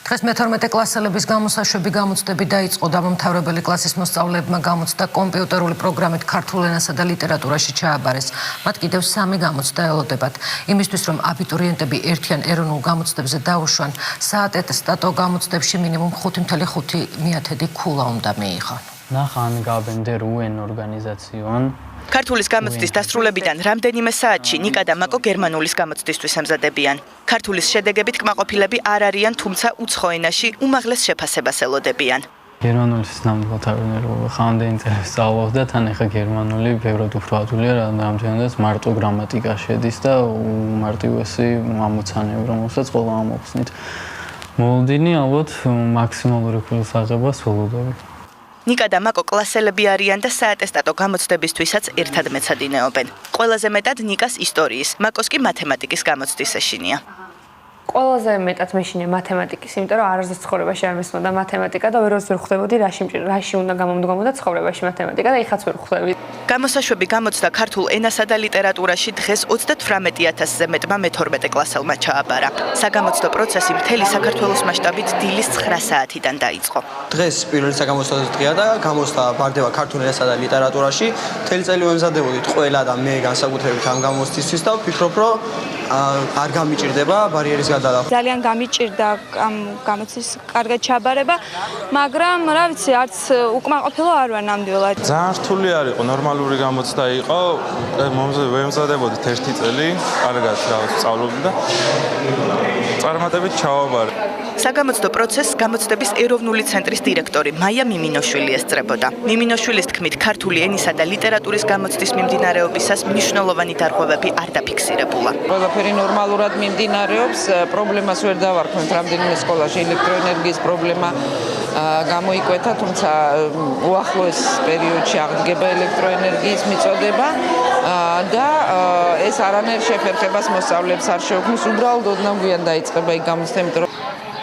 დღეს მე-12 კლასელების გამოსაშვები გამოცდები დაიწყო. დამამთავრებელი კლასის მოსწავლეებმა გამოცდა კომპიუტერული პროგრამით ქართულ ენასა და ლიტერატურაში ჩააბარეს. მათ კიდევ 3 გამოცდა ელოდებათ. იმისთვის, რომ აბიტურიენტები ერთიან ეროვნულ გამოცდებზე დაუშვან, საატესტატო გამოცდებში მინიმუმ 5,5 ქულა უნდა მიიღონ. Nachangaben der UN-Organisation. ქართულის გამოცდის დასრულებიდან რამდენიმე საათში ნიკა და მაკო გერმანულის გამოცდისთვის ემზადებიან. ქართულის შედეგებით კმაყოფილები არ არიან, თუმცა უცხო ენაში უმაღლეს შეფასებას ელოდებიან. გერმანულის ნამდვილად არ უნდა ხანდელი წელს სწავლობდა, თან ახლა გერმანული ბევრად უფრო ადვილია, რამდენადაც მარტო გრამატიკა შედის და უმარტივესი ამოცანები, რომელსაც ყველა ამოხსნით. მოლოდინი ალბათ მაქსიმალური ქულის აღებას ველოდები. ნიკა და მაკო კლასელები არიან და საატესტატო გამოცდებისთვისაც ერთად მეცადინეობენ. ყველაზე მეტად ნიკას ისტორიის, მაკოს კი მათემატიკის გამოცდის ეშინია. ყველაზე მეტად მეშინია მათემატიკის, იმიტომ რომ არასდროს ცხოვრებაში არ მესმოდა მათემატიკა და ვერასდროს ვერ ხვდებოდი რაში უნდა გამომდგომოდა ცხოვრებაში მათემატიკა და ეხაც ვერ ხვდები. გამოსაშვები გამოცდა ქართულ ენასა და ლიტერატურაში დღეს 38,000-ზე მეტმა მე-12 კლასელმა ჩააბარა. საგამოცდო პროცესი მთელი საქართველოს მასშტაბით დილის 9 საათიდან დაიწყო. დღეს პირველი საგამოცდო დღეა და გამოცდა ბარდება ქართულ ენასა და ლიტერატურაში. მთელი წელი ვემზადებოდით ყველა და მე განსაკუთრებით ამ გამოცდისთვის და ვფიქრობ, რომ არ გამიჭირდება ბარიერის გადალახვა. ძალიან გამიჭირდა ამ გამოცდის კარგად ჩაბარება, მაგრამ რა ვიცი, არც უკმაყოფილო არ ვარ ნამდვილად. ძალიან რთული არ იყო, ნორმალური გამოცდა იყო. ვემზადებოდით 1 წელი, კარგად ვსწავლობდი და წარმატებით ჩავაბარე. საგამოცდო პროცესს გამოცდების ეროვნული ცენტრის დირექტორი მაია მიმინოშვილი ესწრებოდა. მიმინოშვილის თქმით, ქართული ენისა და ლიტერატურის გამოცდის მიმდინარეობისას მნიშვნელოვანი დარღვევები არ დაფიქსირებულა. ყველაფერი ნორმალურად მიმდინარეობს, პრობლემას ვერ დავარქმევთ, რამდენიმე სკოლაში ელექტროენერგიის პრობლემა გამოიკვეთა, თუმცა უახლოეს პერიოდში აღდგება ელექტროენერგიის მიწოდება და ეს არანაირ შეფერხებას მოსწავლეებს არ შეუქმნის, უბრალოდ ოდნავ გვიან დაიწყება იქ გამოცდა, იმიტომ რომ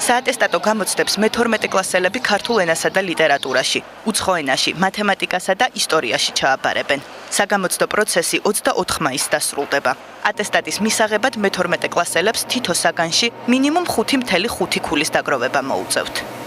საატესტატო გამოცდებს მე-12 კლასელები ქართულ ენასა და ლიტერატურაში, უცხო ენაში, მათემატიკასა და ისტორიაში ჩააბარებენ. საგამოცდო პროცესი 24 მაისს დასრულდება. ატესტატის მისაღებად მე-12 კლასელებს თითო საგანში მინიმუმ 5,5 ქულის დაგროვება მოუწევთ.